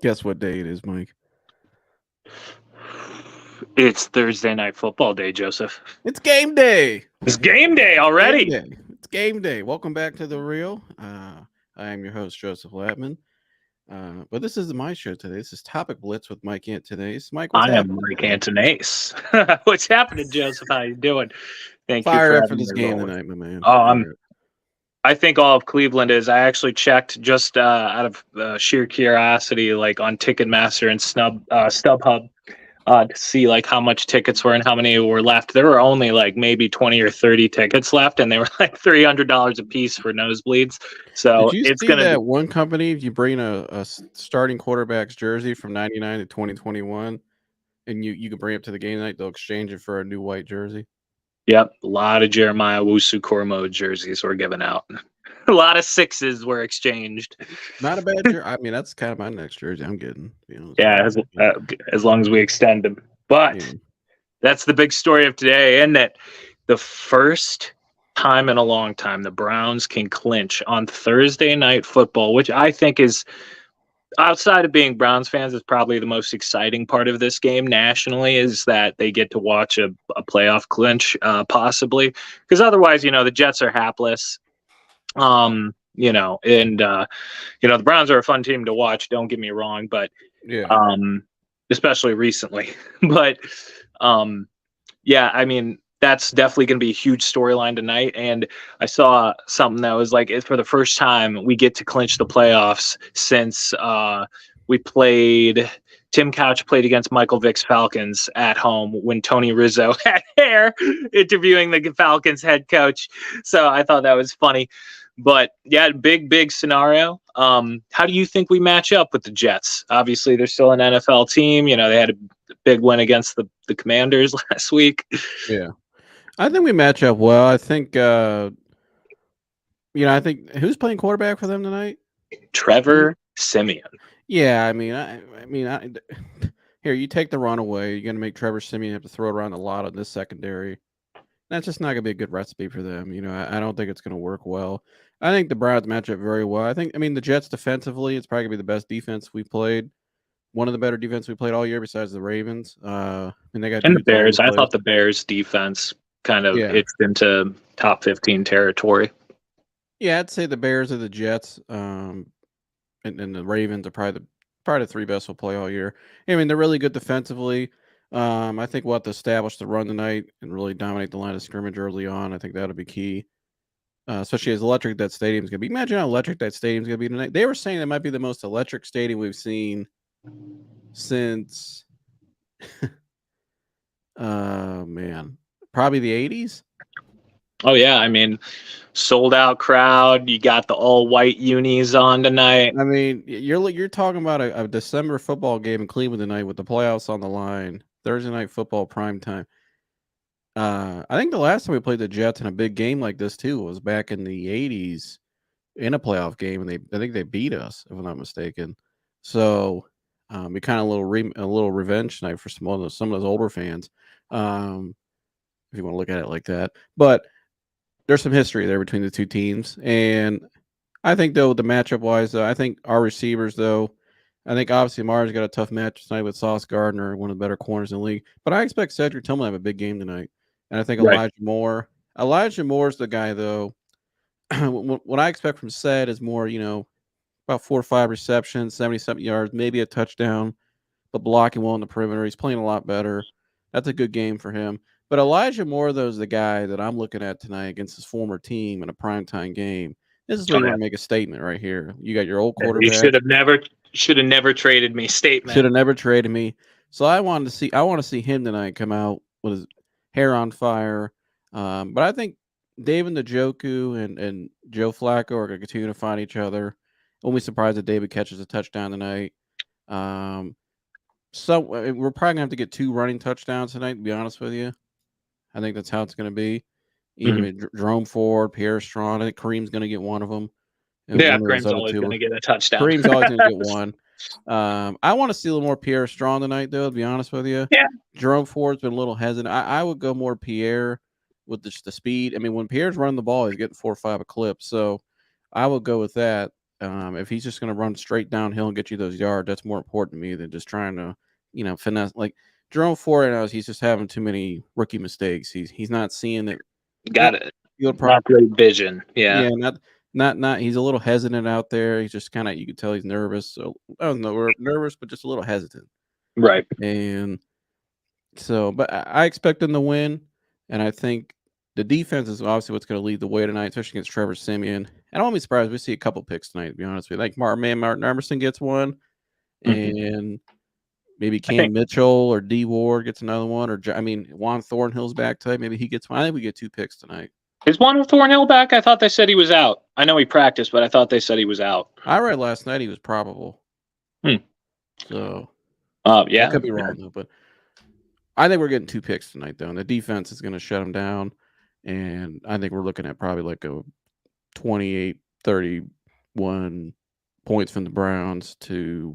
Guess what day it is, Mike? It's Thursday night football day, Joseph. It's game day. It's game day Game already. day. It's game day. Welcome back to The Real. I am your host, Joseph Latman. But this isn't my show today. This is Topic Blitz with Mike Antonace. Mike, what's I am happening Mike today? Antonace. What's happening, Joseph? How you doing? Thank you Fired for up for having me this as game always. tonight, my man. Oh, Fired up. I think all of Cleveland is. I actually checked just out of sheer curiosity, like on Ticketmaster and StubHub, to see like how much tickets were and how many were left. There were only like maybe 20 or 30 tickets left, and they were like $300 a piece for nosebleeds. Did So you it's see gonna be. that one company, if you bring a starting quarterback's jersey from 99 to 2021 and you can bring it to the game night, they'll exchange it for a new white jersey? Yep, a lot of Jeremiah Wusu-Kormo jerseys were given out. A lot of sixes were exchanged. Not a bad jersey. I mean, that's kind of my next jersey I'm getting, to be honest with Yeah, you. as long as we extend them. Yeah. But that's the big story of today, isn't it? The first time in a long time the Browns can clinch on Thursday night football, which I think is, outside of being Browns fans, is probably the most exciting part of this game nationally, is that they get to watch a playoff clinch, possibly. Because otherwise, the Jets are hapless. The Browns are a fun team to watch, don't get me wrong, but Yeah. especially recently. But yeah, I mean, that's definitely going to be a huge storyline tonight. And I saw something that was like, for the first time, we get to clinch the playoffs since we played. Tim Couch played against Michael Vick's Falcons at home when Tony Rizzo had hair interviewing the Falcons head coach. So I thought that was funny. But yeah, big scenario. How do you think we match up with the Jets? Obviously, they're still an NFL team. They had a big win against the Commanders last week. Yeah. I think we match up well. I think I think who's playing quarterback for them tonight? Trevor Siemian. Yeah, I here you take the run away. You're gonna make Trevor Siemian have to throw around a lot on this secondary. That's just not gonna be a good recipe for them. I don't think it's gonna work well. I think the Browns match up very well. The Jets defensively, it's probably gonna be the best defense we played. One of the better defense we played all year, besides the Ravens. And they got And the dudes all over Bears. the I place. thought the Bears defense kind of Yeah, itched into top 15 territory. yeah, I'd say the Bears or the Jets. And the Ravens are probably the three best we'll play all year. They're really good defensively. I think we'll have to establish the run tonight and really dominate the line of scrimmage early on. I think that'll be key, especially as electric that stadium's gonna be. Imagine how electric that stadium's gonna be tonight. They were saying it might be the most electric stadium we've seen since, man, probably the '80s. Oh yeah, I mean, sold out crowd. You got the all white unis on tonight. You're talking about a December football game in Cleveland tonight with the playoffs on the line. Thursday night football prime time. I think the last time we played the Jets in a big game like this too was back in the '80s in a playoff game, and I think they beat us, if I'm not mistaken. So we kind of a little revenge tonight for some of those older fans, if you want to look at it like that. But there's some history there between the two teams, and I think though the matchup wise, I think our receivers though. I think obviously Amari's got a tough match tonight with Sauce Gardner, one of the better corners in the league. But I expect Cedric Tillman to have a big game tonight. And I think Right. Elijah Moore's the guy though. What I expect from Ced is more, about 4 or 5 receptions, 70-something yards, maybe a touchdown, but blocking well on the perimeter. He's playing a lot better. That's a good game for him. But Elijah Moore, though, is the guy that I'm looking at tonight against his former team in a primetime game. This is where Oh you yeah. want to make a statement right here. You got your old He quarterback. should have never traded me. Should Statement. have never traded me. So I want to see him tonight come out with his hair on fire. But I think David Njoku and Joe Flacco are going to continue to find each other. Won't be surprised if David catches a touchdown tonight. We're probably gonna have to get 2 running touchdowns tonight. To be honest with you, I think that's how it's going to be. Either Mhm. Jerome Ford, Pierre Strong. I think Kareem's going to get one of them, and Yeah, one of those Graham's other always two. going to get a touchdown. Kareem's always going to get one. I want to see a little more Pierre Strong tonight, though. To be honest with you, Yeah. Jerome Ford's been a little hesitant. I would go more Pierre with the speed. When Pierre's running the ball, he's getting 4 or 5 a clip. So I would go with that. If he's just going to run straight downhill and get you those yards, that's more important to me than just trying to, finesse. Like Jerome Ford, he's just having too many rookie mistakes. He's not seeing it. Got it. Not great vision. Yeah. Not. He's a little hesitant out there. He's just kind of, you can tell he's nervous. So I don't know, we're nervous, but just a little hesitant. Right. And so, but I expect them to win, and I think the defense is obviously what's going to lead the way tonight, especially against Trevor Siemian. I don't be surprised if we see a couple picks tonight, to be honest with you. Like Martin Emerson gets one, and maybe Cam Mitchell or D Ward gets another one, or Juan Thornhill's back tonight. Maybe he gets one. I think we get 2 picks tonight. Is Juan Thornhill back? I thought they said he was out. I know he practiced, but I thought they said he was out. I read last night he was probable. So, yeah, I could be wrong though, but I think we're getting 2 picks tonight, though. And the defense is going to shut them down, and I think we're looking at probably like a 28-31 points from the Browns to.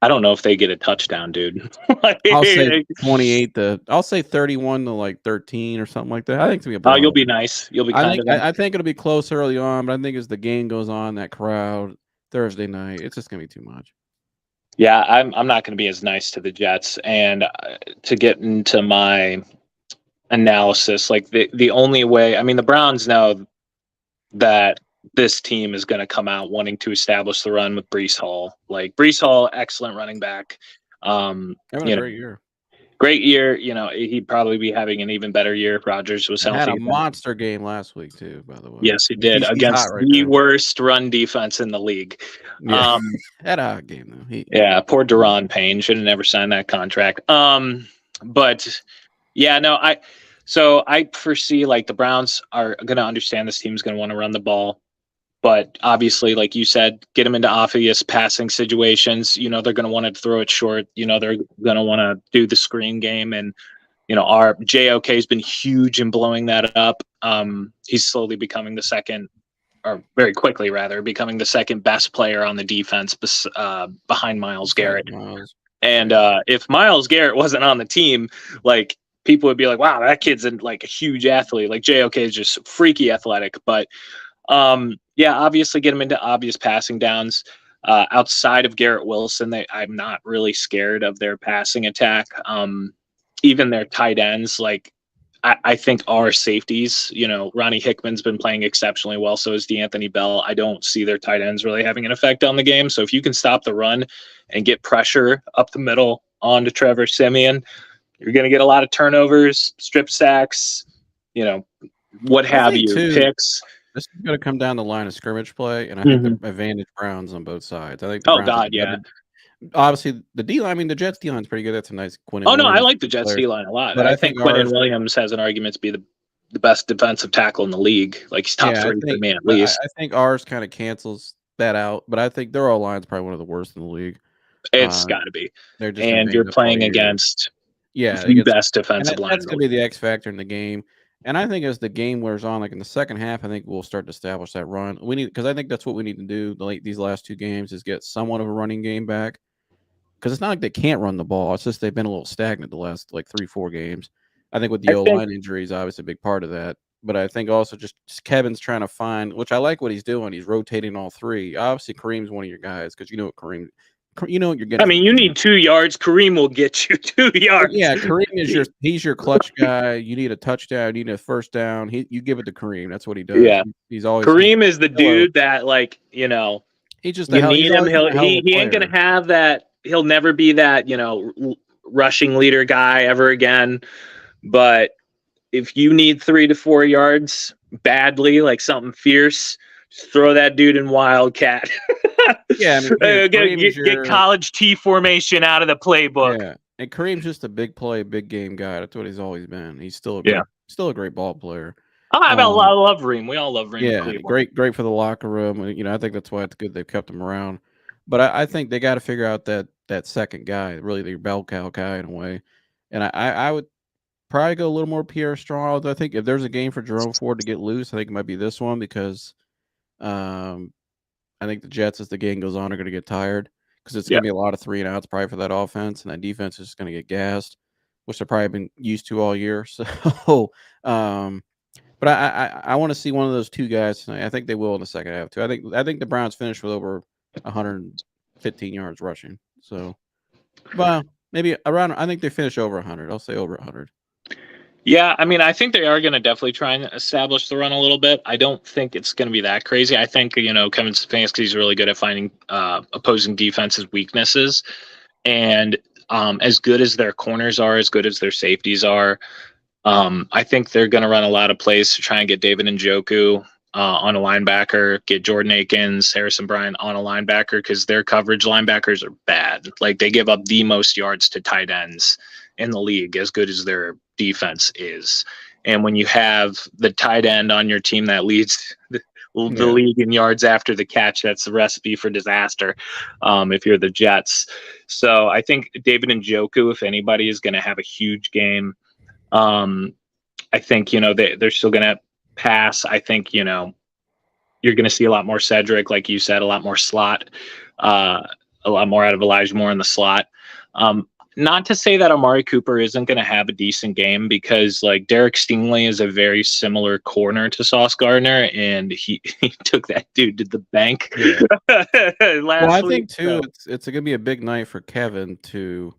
I don't know if they get a touchdown, dude. I'll say 28 to. I'll say 31 to like 13 or something like that. I think it's gonna be a. You'll be nice. You'll be. I think it'll be close early on, but I think as the game goes on, that crowd Thursday night, it's just gonna be too much. Yeah, I'm not going to be as nice to the Jets. And to get into my analysis, like the only way, I mean, the Browns know that this team is going to come out wanting to establish the run with Breece Hall. Like Breece Hall, excellent running back. Having a great year. Great year. He'd probably be having an even better year if Rodgers was healthy. Had a monster game last week too, by the way. Yes, he did, against the worst run defense in the league. Yeah. Had a game though. Poor Deron Payne should have never signed that contract. But yeah, no, I foresee like the Browns are going to understand this team's going to want to run the ball. But obviously, like you said, get them into obvious passing situations. They're going to want to throw it short. They're going to want to do the screen game. And, our JOK has been huge in blowing that up. He's slowly becoming the second, or very quickly, rather, becoming the second best player on the defense behind Myles Garrett. And if Myles Garrett wasn't on the team, like, people would be like, wow, that kid's a huge athlete. Like, JOK is just freaky athletic. But, obviously get them into obvious passing downs. Outside of Garrett Wilson, I'm not really scared of their passing attack. Even their tight ends, like I think our safeties, Ronnie Hickman's been playing exceptionally well. So is DeAnthony Bell. I don't see their tight ends really having an effect on the game. So if you can stop the run and get pressure up the middle onto Trevor Siemian, you're going to get a lot of turnovers, strip sacks, what have you, picks. This is going to come down the line of scrimmage play, and I think the advantage Browns on both sides. I think. Obviously, the D-line. I mean, the Jets D-line is pretty good. That's a nice Quinn. I like the Jets D-line a lot. But I think Quinn Williams has an argument to be the best defensive tackle in the league. Like he's top 3 for me at least. I think ours kind of cancels that out, but I think their O-line is probably one of the worst in the league. It's got to be. And you're playing against the best defensive line. That's going to be the X factor in the game. And I think as the game wears on, like in the second half, I think we'll start to establish that run. Because I think that's what we need to do these last 2 games is get somewhat of a running game back. Because it's not like they can't run the ball. It's just they've been a little stagnant the last 3-4 games. I think with the O-line injuries, obviously a big part of that. But I think also just Kevin's trying to find, which I like what he's doing. He's rotating all 3. Obviously, Kareem's one of your guys because you know what Kareem. You know what you're getting. I mean, you need 2 yards. Kareem will get you 2 yards. Yeah, Kareem is he's your clutch guy. You need a touchdown. You need a first down. You give it to Kareem. That's what he does. Yeah, he's always Kareem is the dude that he just you need him. He ain't gonna have that. He'll never be that rushing leader guy ever again. But if you need 3 to 4 yards badly, like something fierce, just throw that dude in Wildcat. Yeah, get college T formation out of the playbook. Yeah, and Kareem's just a big play, big game guy. That's what he's always been. He's still a great ball player. I love Reem. We all love Reem. Yeah, great for the locker room. I think that's why it's good they've kept him around. But I think they got to figure out that second guy, really the bell cow guy in a way. And I would probably go a little more Pierre Strong. Although I think if there's a game for Jerome Ford to get loose, I think it might be this one because I think the Jets, as the game goes on, are going to get tired because it's going to be a lot of 3 and outs probably for that offense, and that defense is just going to get gassed, which they've probably been used to all year. So But I want to see one of those two guys tonight. I think they will in the second half too. I think the Browns finish with over 115 yards rushing. So, well, maybe around. I think they finish over 100. I'll say over 100. Yeah, I mean, I think they are going to definitely try and establish the run a little bit. I don't think it's going to be that crazy. I think, Kevin Stefanski is really good at finding opposing defenses' weaknesses. And as good as their corners are, as good as their safeties are, I think they're going to run a lot of plays to try and get David Njoku on a linebacker, get Jordan Akins, Harrison Bryant on a linebacker, because their coverage linebackers are bad. Like, they give up the most yards to tight ends in the league, as good as their defense is. And when you have the tight end on your team that leads the league in yards after the catch, that's the recipe for disaster if you're the Jets. So I think David Njoku, if anybody, is going to have a huge game. I think, they're still going to pass. I think, you're going to see a lot more Cedric, like you said, a lot more slot, a lot more out of Elijah Moore in the slot. Not to say that Amari Cooper isn't going to have a decent game, because like Derek Stingley is a very similar corner to Sauce Gardner, and he took that dude to the bank. Yeah. Well, I think too, it's going to be a big night for Kevin to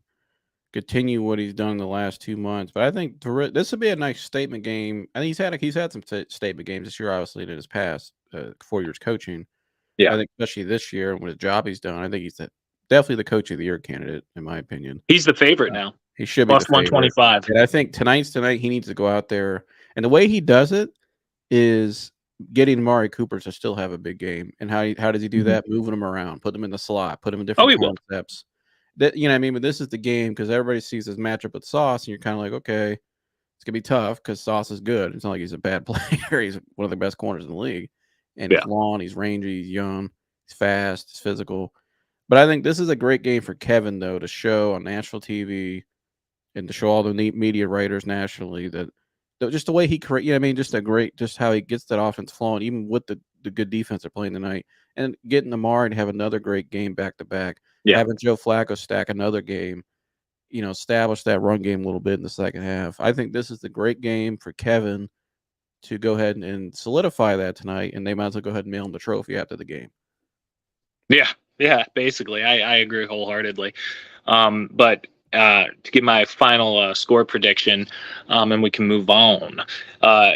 continue what he's done in the last 2 months. But I think this would be a nice statement game. I think he's had some statement games this year, obviously, in his past 4 years coaching. Yeah, I think especially this year and with his job he's done, I think he's definitely the coach of the year candidate, in my opinion. He's the favorite now. He should be plus 125. And I think tonight he needs to go out there, and the way he does it is getting Amari Cooper to still have a big game. And how does he do that? Moving him around, put him in the slot, put him in different concepts. That, I mean, but this is the game, because everybody sees this matchup with Sauce, and you're kind of like, okay, it's gonna be tough because Sauce is good. It's not like he's a bad player. He's one of the best corners in the league, and he's long, he's rangy, he's young, he's fast, he's physical. But I think this is a great game for Kevin, though, to show on national TV and to show all the media writers nationally that just the way he just how he gets that offense flowing, even with the good defense they're playing tonight, and getting Amari to have another great game back to back. Having Joe Flacco stack another game, establish that run game a little bit in the second half. I think this is the great game for Kevin to go ahead and solidify that tonight, and they might as well go ahead and mail him the trophy after the game. Yeah, basically, I agree wholeheartedly. But to give my final score prediction, and we can move on,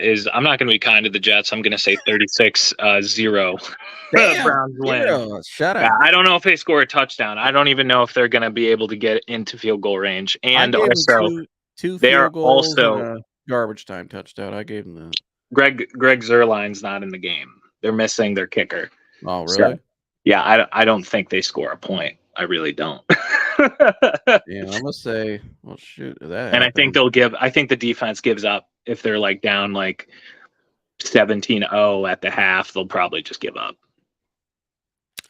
is I'm not going to be kind to the Jets. I'm going to say 36-0. Browns win. Shut up. I don't know if they score a touchdown. I don't even know if they're going to be able to get into field goal range. And also, two they are field goals also and a garbage time touchdown. I gave them that. Greg Zuerlein's not in the game. They're missing their kicker. Oh, really? So, yeah, I don't think they score a point. I really don't. Yeah, I'm gonna say, well, shoot, that. And I think the defense gives up if they're like down like 17-0 at the half. They'll probably just give up.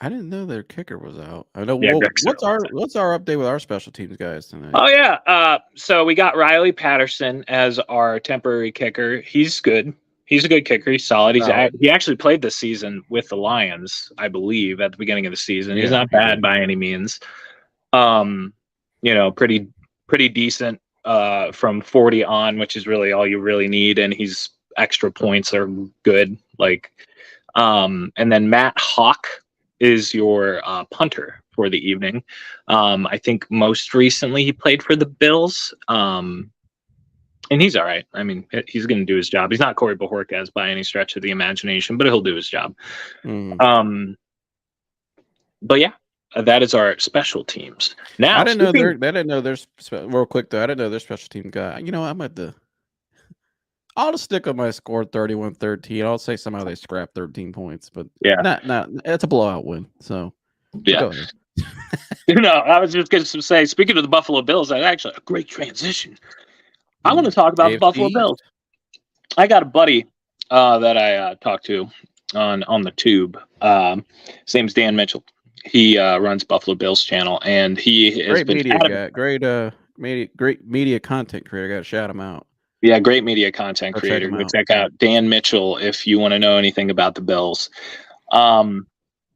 I didn't know their kicker was out. I know. Yeah, what's our update with our special teams guys tonight? Oh yeah. So we got Riley Patterson as our temporary kicker. He's good. He's a good kicker. He's solid. He actually played this season with the Lions, I believe, at the beginning of the season. He's not bad by any means. Pretty decent from 40 on, which is really all you really need. And he's extra points are good. And then Matt Hawk is your punter for the evening. I think most recently he played for the Bills. And he's all right. I mean, he's going to do his job. He's not Corey Bojorquez by any stretch of the imagination, but he'll do his job. But yeah, that is our special teams. Now, I didn't know there's real quick though. I didn't know their special team guy. I'll just stick on my score 31-13. I'll say somehow they scrapped 13 points, but it's a blowout win. So yeah. I was just going to say, speaking of the Buffalo Bills, that's actually a great transition. I want to talk about the Buffalo Bills. I got a buddy that I talked to on the tube. His name's Dan Mitchell. He runs Buffalo Bills channel, and he has been great media content creator. Got to shout him out. Yeah, great media content creator. Go check out Dan Mitchell if you want to know anything about the Bills.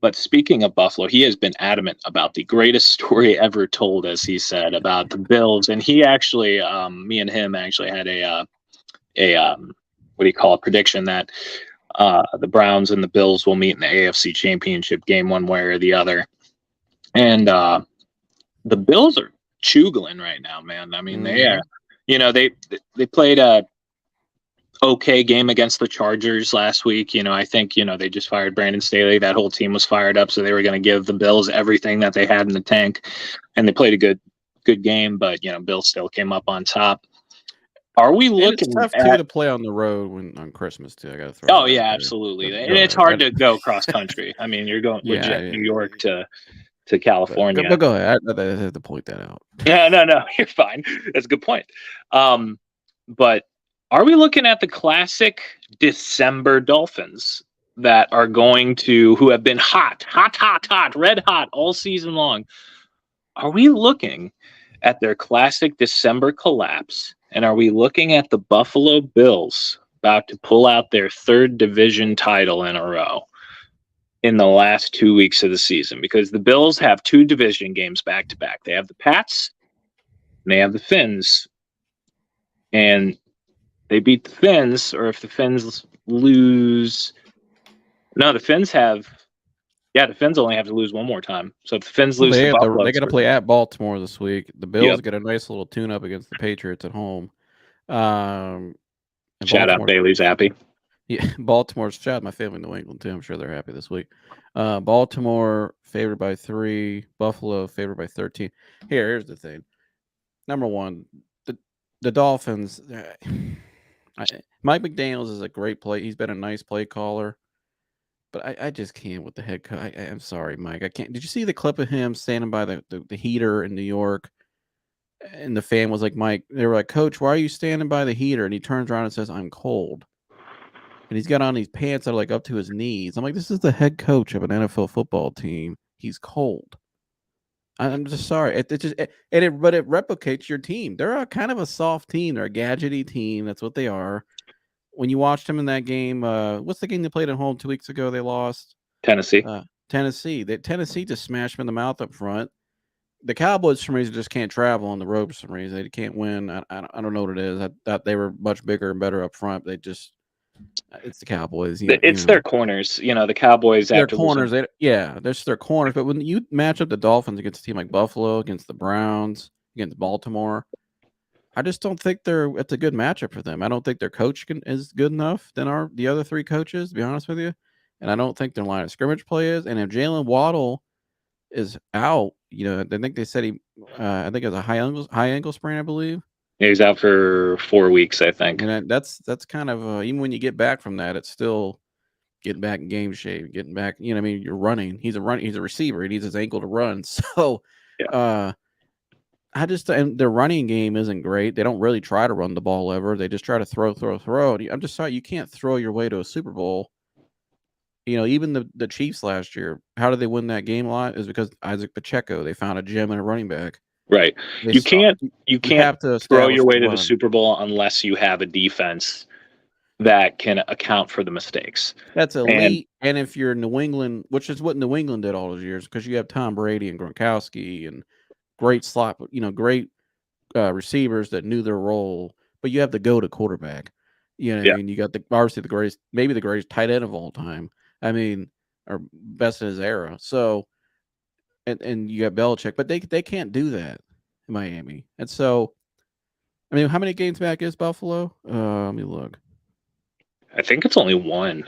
But speaking of Buffalo, he has been adamant about the greatest story ever told, as he said, about the Bills. And he actually, me and him actually had prediction that the Browns and the Bills will meet in the AFC Championship game one way or the other. And the Bills are chugling right now, man. I mean, they are, they played a okay game against the Chargers last week. I think, they just fired Brandon Staley. That whole team was fired up, so they were going to give the Bills everything that they had in the tank. And they played a good game, but, Bills still came up on top. Are we looking? It's tough too to play on the road on Christmas too. I got to throw. Oh yeah, absolutely. And it's hard to go cross country. I mean, you're going legit New York to California. But go ahead. I have to point that out. Yeah, no, you're fine. That's a good point. But are we looking at the classic December Dolphins that are who have been hot, red hot all season long? Are we looking at their classic December collapse? And are we looking at the Buffalo Bills about to pull out their third division title in a row in the last 2 weeks of the season? Because the Bills have 2 division games back to back. They have the Pats and they have the Finns. And they beat the Finns, or if the Finns lose... No, the Finns only have to lose one more time. So if the Finns lose to Buffalo... They got to play at Baltimore this week. The Bills get a nice little tune-up against the Patriots at home. Shout out Bailey Zappi. Yeah, Baltimore's shout out my family in New England too. I'm sure they're happy this week. Baltimore favored by 3. Buffalo favored by 13. Here's the thing. Number one, the Dolphins. Mike McDaniels is a great play. He's been a nice play caller, but I just can't with the head coach. I'm sorry, Mike. I can't. Did you see the clip of him standing by the heater in New York? And the fan was like, Mike, they were like, Coach, why are you standing by the heater? And he turns around and says, I'm cold. And he's got on these pants that are like up to his knees. I'm like, this is the head coach of an NFL football team. He's cold. I'm just sorry. But it replicates your team. They're a kind of a soft team. They're a gadgety team. That's what they are. When you watched them in that game, what's the game they played at home 2 weeks ago? They lost. Tennessee. Tennessee just smashed them in the mouth up front. The Cowboys, for some reason, just can't travel on the road for some reason. They can't win. I don't know what it is. I thought they were much bigger and better up front. They just, it's the Cowboys. Their corners. The Cowboys. Their corners. There's their corners. But when you match up the Dolphins against a team like Buffalo, against the Browns, against Baltimore, I just don't think it's a good matchup for them. I don't think their coach is good enough than the other 3 coaches, to be honest with you. And I don't think their line of scrimmage play is. And if Jalen Waddle is out, I think they said I think it was a high ankle sprain, I believe. Yeah, he's out for 4 weeks, I think. And that's kind of even when you get back from that, it's still getting back in game shape, getting back. You're running. He's a receiver. He needs his ankle to run. So, and their running game isn't great. They don't really try to run the ball ever. They just try to throw. I'm just sorry, you can't throw your way to a Super Bowl. Even the Chiefs last year, how did they win that game a lot? Is because Isaac Pacheco. They found a gem in a running back. Right. You can't throw your way to the Super Bowl unless you have a defense that can account for the mistakes. That's elite. And if you're New England, which is what New England did all those years, because you have Tom Brady and Gronkowski and great slot, great receivers that knew their role, but you have the go-to quarterback. I mean, you got obviously maybe the greatest tight end of all time. I mean, or best in his era. So, and you got Belichick, but they can't do that in Miami. And so, I mean, how many games back is Buffalo? Let me look. I think it's only 1.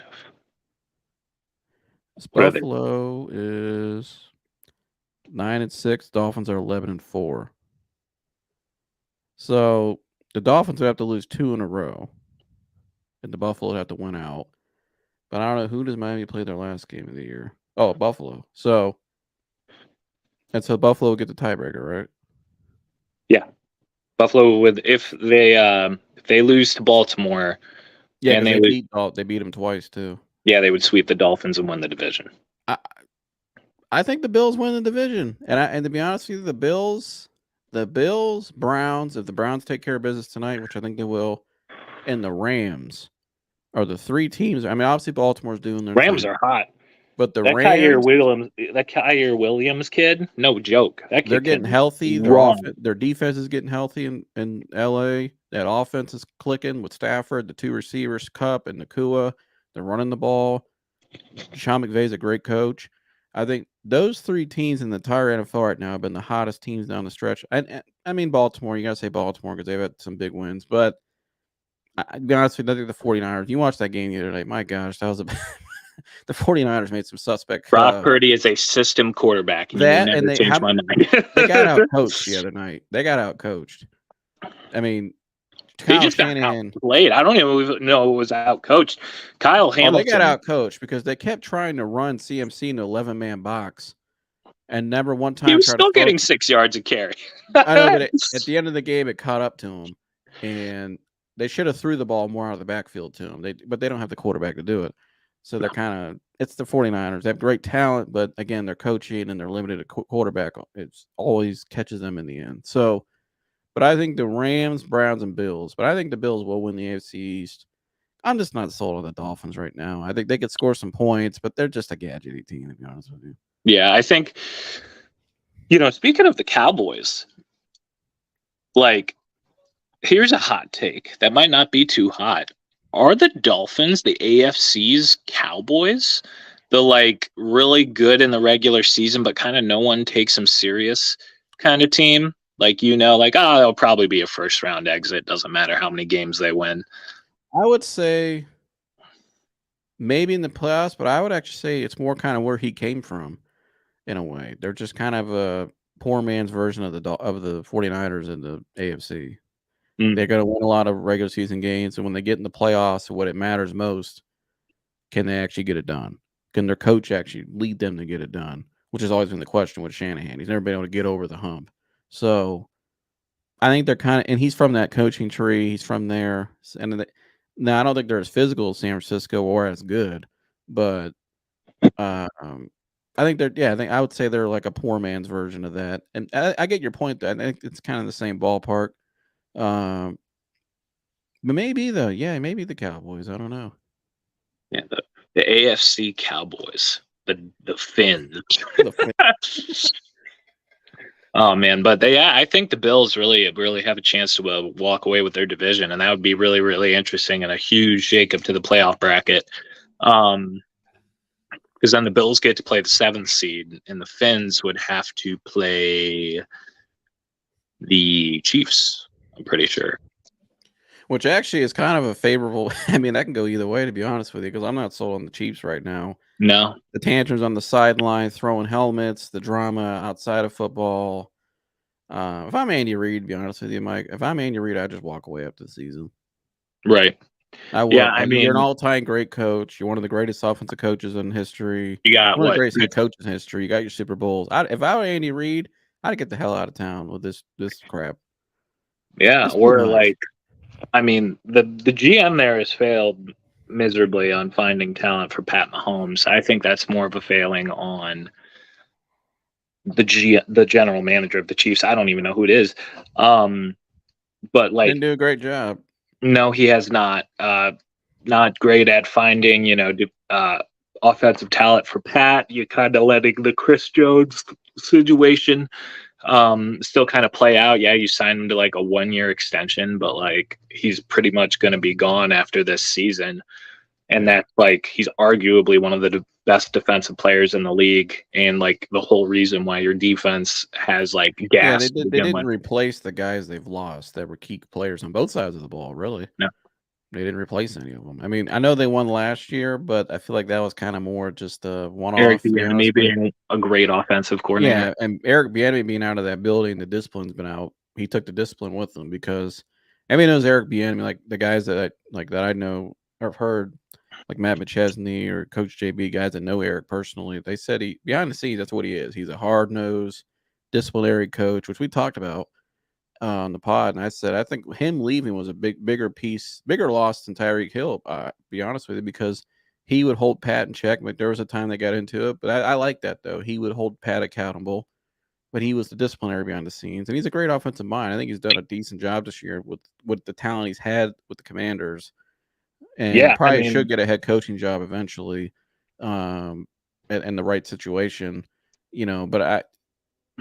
Buffalo is 9-6. Dolphins are 11-4. So the Dolphins would have to lose 2 in a row, and the Buffalo would have to win out. But I don't know, who does Miami play their last game of the year? Oh, Buffalo. So Buffalo would get the tiebreaker, right? Yeah, Buffalo would if they lose to Baltimore. Yeah, and they beat them twice too. Yeah, they would sweep the Dolphins and win the division. I think the Bills win the division, and to be honest with you, the Bills, Browns. If the Browns take care of business tonight, which I think they will, and the Rams are the 3 teams. I mean, obviously Baltimore's doing their Rams thing. are hot. But the that Rams, Kyrie Williams kid, no joke. That kid they're getting can healthy. run. Their defense is getting healthy in LA. That offense is clicking with Stafford, the two receivers, Cup and Nakua. They're running the ball. Sean McVay's a great coach. I think those three teams in the entire NFL right now have been the hottest teams down the stretch. And I mean, Baltimore, you got to say Baltimore because they've had some big wins. But I'll be honest with you, I think the 49ers, you watched that game the other night. My gosh, that was the 49ers made some suspect. Brock Purdy is a system quarterback, and you will never change my mind. They got out coached the other night. They got out coached. I mean, they just got outplayed. I don't even know it was out coached. Kyle Hamilton. They got out coached because they kept trying to run CMC in an 11-man box, and never one time he was still getting 6 yards of carry. I know, but at the end of the game, it caught up to him, and they should have threw the ball more out of the backfield to him. But they don't have the quarterback to do it, so they're kind of. It's the 49ers. They have great talent, but again, they're coaching and they're limited to quarterback. It always catches them in the end. So. But I think the Rams, Browns, and Bills. But I think the Bills will win the AFC East. I'm just not sold on the Dolphins right now. I think they could score some points, but they're just a gadgety team, to be honest with you. Yeah, I think, speaking of the Cowboys, here's a hot take that might not be too hot. Are the Dolphins the AFC's Cowboys? The, really good in the regular season, but kind of no one takes them serious kind of team? They'll probably be a first-round exit. Doesn't matter how many games they win. I would say maybe in the playoffs, but I would actually say it's more kind of where he came from in a way. They're just kind of a poor man's version of the 49ers in the AFC. They're going to win a lot of regular season games, and when they get in the playoffs, what it matters most, can they actually get it done? Can their coach actually lead them to get it done? Which has always been the question with Shanahan. He's never been able to get over the hump. So I think they're kind of, and he's from that coaching tree. He's from there. And now I don't think they're as physical as San Francisco or as good, but I think I would say they're like a poor man's version of that. And I get your point. I think it's kind of the same ballpark. But maybe maybe the Cowboys. I don't know. Yeah, the AFC Cowboys, the Finns. Oh man, but I think the Bills really have a chance to walk away with their division, and that would be really, really interesting and a huge shakeup to the playoff bracket. Because then the Bills get to play the 7th seed, and the Finns would have to play the Chiefs. I'm pretty sure. Which actually is kind of a favorable. I mean, that can go either way, to be honest with you, because I'm not sold on the Chiefs right now. No. The tantrums on the sideline, throwing helmets, the drama outside of football. If I'm Andy Reid, to be honest with you, Mike, if I'm Andy Reid, I'd just walk away after the season. Right. I would. Yeah, I mean, you're an all-time great coach. You're one of the greatest offensive coaches in history. You got one of the greatest head coaches in history. You got your Super Bowls. If I were Andy Reid, I'd get the hell out of town with this crap. Yeah, or the GM there has failed miserably on finding talent for Pat Mahomes. I think that's more of a failing on the general manager of the Chiefs. I don't even know who it is. But didn't do a great job. No, he has not. Not great at finding, offensive talent for Pat. You're kind of letting the Chris Jones situation still kind of play out. Yeah, you signed him to a 1-year extension, but he's pretty much going to be gone after this season. And that's he's arguably one of the best defensive players in the league, and the whole reason why your defense has gas. Yeah, they didn't replace the guys they've lost that were key players on both sides of the ball. Really, no, they didn't replace any of them. I mean, I know they won last year, but I feel like that was kind of more just a one-off. Eric Bieniemy being a great offensive coordinator. Yeah, and Eric Bieniemy being out of that building, the discipline's been out. He took the discipline with him because everybody knows Eric Bieniemy. The guys that I know or have heard, like Matt McChesney or Coach JB, guys that know Eric personally, they said behind the scenes, that's what he is. He's a hard-nosed disciplinary coach, which we talked about on the pod. And I said, I think him leaving was a bigger loss than Tyreek Hill, be honest with you, because he would hold Pat in check. There was a time they got into it, but I like that, though. He would hold Pat accountable, but he was the disciplinary behind the scenes. And he's a great offensive mind. I think he's done a decent job this year with the talent he's had with the Commanders. And probably should get a head coaching job eventually. in the right situation, But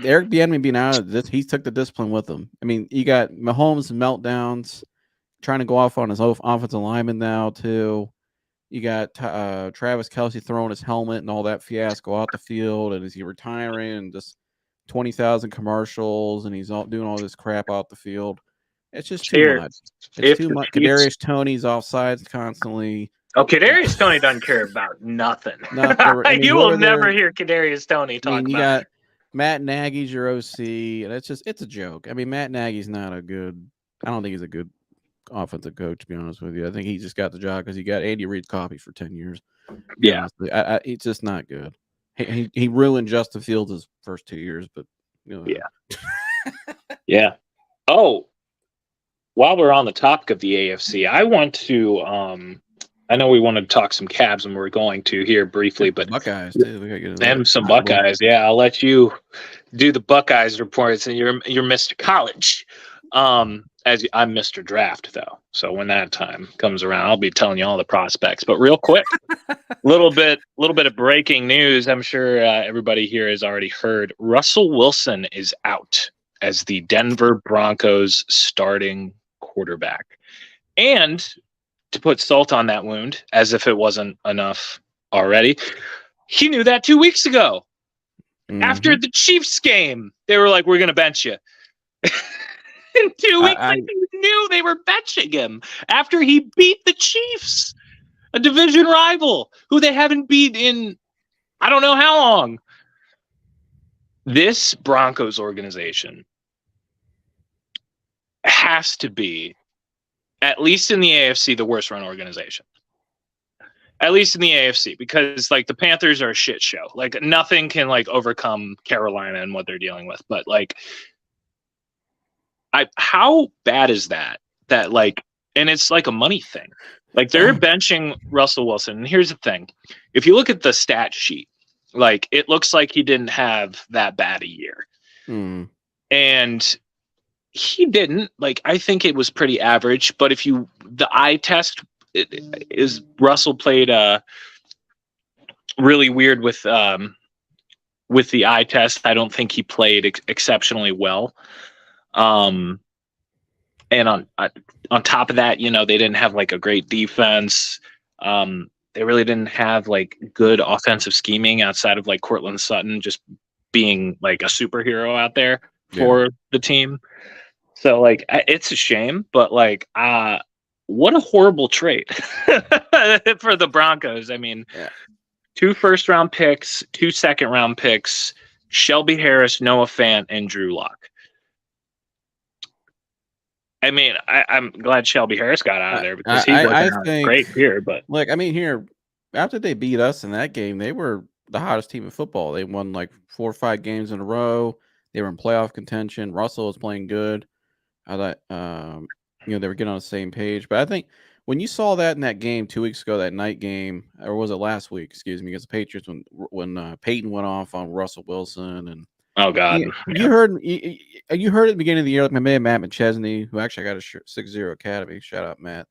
Eric Bieniemy being out of this, he took the discipline with him. I mean, you got Mahomes meltdowns, trying to go off on his offensive lineman now too. You got Travis Kelce throwing his helmet and all that fiasco out the field, and is he retiring and just 20,000 commercials, and he's doing all this crap out the field. It's just too much. It's too much. Kadarius Toney's offsides constantly. Okay, Kadarius Toney doesn't care about nothing. You will never hear Kadarius Toney talk about. You got Matt Nagy's your OC, and it's a joke. I mean, Matt Nagy's not a good. I don't think he's a good offensive coach, to be honest with you. I think he just got the job because he got Andy Reid's copy for 10 years. Yeah, it's just not good. He ruined Justin Fields' first 2 years, but yeah, yeah. Oh, while we're on the topic of the AFC, I want to. I know we wanted to talk some Cavs, and we're going to here briefly, but Buckeyes too. And some Buckeyes. Yeah, I'll let you do the Buckeyes reports, and you're Mr. College. I'm Mr. Draft though. So when that time comes around, I'll be telling you all the prospects. But real quick, little bit of breaking news. I'm sure everybody here has already heard. Russell Wilson is out as the Denver Broncos starting quarterback, and to put salt on that wound, as if it wasn't enough already, he knew that 2 weeks ago. Mm-hmm. After the Chiefs game, they were like, "We're going to bench you." In 2 weeks, he knew they were benching him after he beat the Chiefs, a division rival who they haven't beat in I don't know how long. This Broncos organization has to be, at least in the AFC, the worst run organization. At least in the AFC, because like the Panthers are a shit show. Like nothing can like overcome Carolina and what they're dealing with. But like, how bad is that? That like, and it's like a money thing. Like they're benching Russell Wilson. And here's the thing: if you look at the stat sheet, like it looks like he didn't have that bad a year, and he didn't. Like I think it was pretty average. But if the eye test is Russell played really weird with the eye test. I don't think he played exceptionally well. And on top of that, they didn't have like a great defense. They really didn't have like good offensive scheming outside of like Cortland Sutton just being like a superhero out there for the team. So like, it's a shame, but like, what a horrible trade for the Broncos. I mean, 2 first-round picks, 2 second-round picks, Shelby Harris, Noah Fant, and Drew Lock. I mean, I'm glad Shelby Harris got out of there because he wasn't great here. But look, I mean, here after they beat us in that game, they were the hottest team in football. They won like 4 or 5 games in a row. They were in playoff contention. Russell was playing good. I thought, they were getting on the same page. But I think when you saw that in that game 2 weeks ago, that night game, or was it last week? Excuse me, against the Patriots when Peyton went off on Russell Wilson and. Oh God! You heard at the beginning of the year, like my man Matt McChesney, who actually got a 6-0 Academy. Shout out Matt.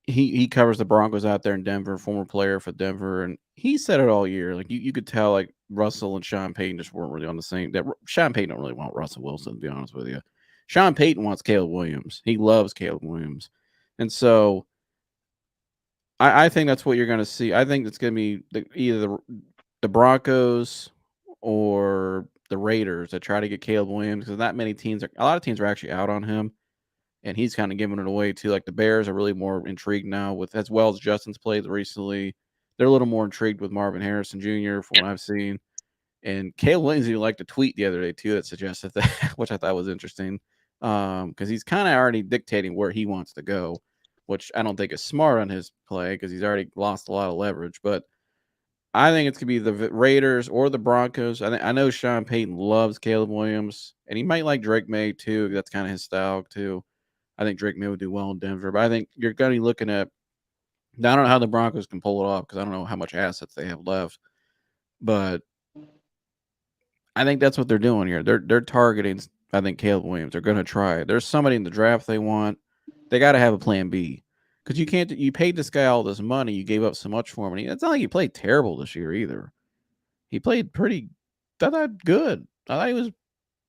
He covers the Broncos out there in Denver, former player for Denver, and he said it all year. Like you could tell, like Russell and Sean Payton just weren't really on the same. That Sean Payton don't really want Russell Wilson, to be honest with you. Sean Payton wants Caleb Williams. He loves Caleb Williams, and so I think that's what you're going to see. I think it's going to be either the Broncos or the Raiders that try to get Caleb Williams, because not many teams, a lot of teams are actually out on him, and he's kind of giving it away too. Like the Bears are really more intrigued now with, as well as Justin's played recently. They're a little more intrigued with Marvin Harrison Jr. from what I've seen. And Caleb Williams even liked a tweet the other day too that suggested that, which I thought was interesting, because he's kind of already dictating where he wants to go, which I don't think is smart on his play because he's already lost a lot of leverage. But I think it's going to be the Raiders or the Broncos. I know Sean Payton loves Caleb Williams, and he might like Drake May too. That's kind of his style too. I think Drake May would do well in Denver, but I think you're going to be looking at. Now, I don't know how the Broncos can pull it off because I don't know how much assets they have left, but I think that's what they're doing here. They're targeting, I think, Caleb Williams. They're going to try it. There's somebody in the draft they want. They got to have a plan B because you paid this guy all this money, you gave up so much for him, and it's not like he played terrible this year either. He played pretty, I thought good. I thought he was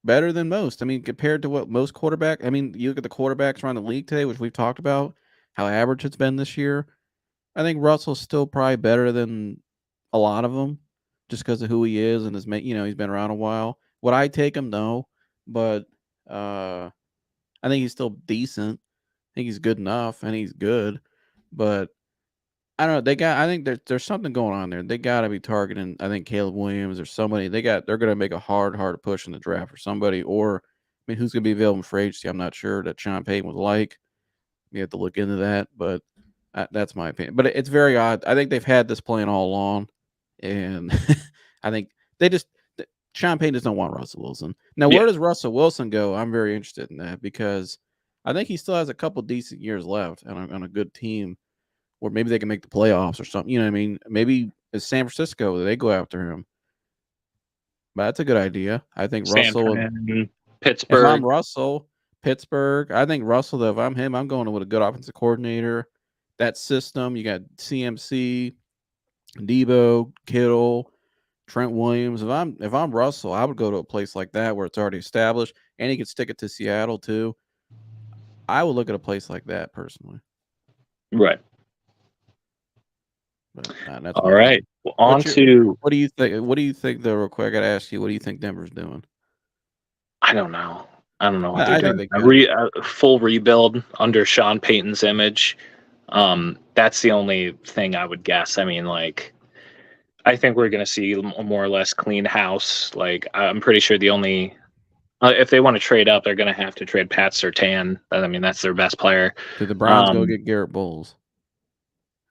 better than most. I mean, compared to what most quarterback. I mean, you look at the quarterbacks around the league today, which we've talked about, how average it's been this year. I think Russell's still probably better than a lot of them, just because of who he is and he's been around a while. Would I take him? No, but I think he's still decent. I think he's good enough, and he's good. But I don't know. I think there's something going on there. They got to be targeting. I think Caleb Williams or somebody. They're going to make a hard push in the draft for somebody. Or I mean, who's going to be available for agency? I'm not sure that Sean Payton would like. You have to look into that, but that's my opinion. But it's very odd. I think they've had this plan all along, and I think Sean Payton doesn't want Russell Wilson. Now, where does Russell Wilson go? I'm very interested in that because I think he still has a couple decent years left on a good team. Or maybe they can make the playoffs or something. You know what I mean? Maybe it's San Francisco. They go after him. But that's a good idea. I think Russell and Pittsburgh. If I'm Russell, Pittsburgh. I think Russell, though, if I'm him, I'm going with a good offensive coordinator. That system, you got CMC, Debo, Kittle, Trent Williams. If I'm Russell, I would go to a place like that where it's already established, and he could stick it to Seattle too. I would look at a place like that personally. Right. But, that's all right. Well, what do you think? What do you think? Though, real quick, I got to ask you, what do you think Denver's doing? I don't know. What they're doing. A full rebuild under Sean Payton's image. That's the only thing I would guess. I mean, like, I think we're going to see a more or less clean house. Like, I'm pretty sure the only if they want to trade up, they're going to have to trade Pat Surtain. I mean, that's their best player. Did the Browns go get Garrett Bowles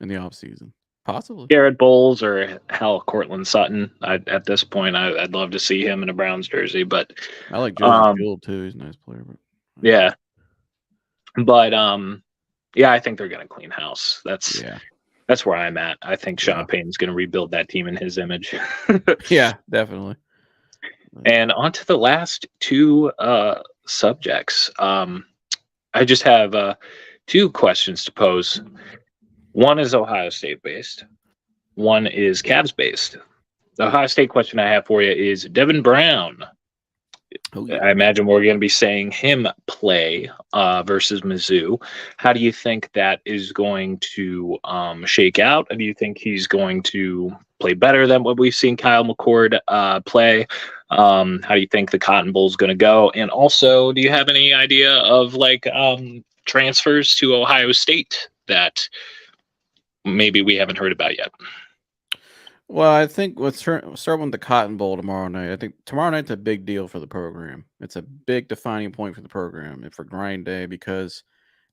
in the offseason? Possibly Garrett Bowles or hell, Cortland Sutton. At this point, I'd love to see him in a Browns jersey. But I like Joseph Guild too. He's a nice player. But yeah, but I think they're going to clean house. That's where I'm at. I think Sean Payton's going to rebuild that team in his image. Yeah, definitely. And on to the last two subjects. I just have 2 questions to pose. One is Ohio State based. One is Cavs based. The Ohio State question I have for you is Devin Brown. Oh, yeah. I imagine we're going to be saying him play versus Mizzou. How do you think that is going to shake out? Do you think he's going to play better than what we've seen Kyle McCord play? How do you think the Cotton Bowl is going to go? And also, do you have any idea of transfers to Ohio State that maybe we haven't heard about yet? Well, I think let's start with the Cotton Bowl tomorrow night. I think tomorrow night's a big deal for the program. It's a big defining point for the program and for Grind Day because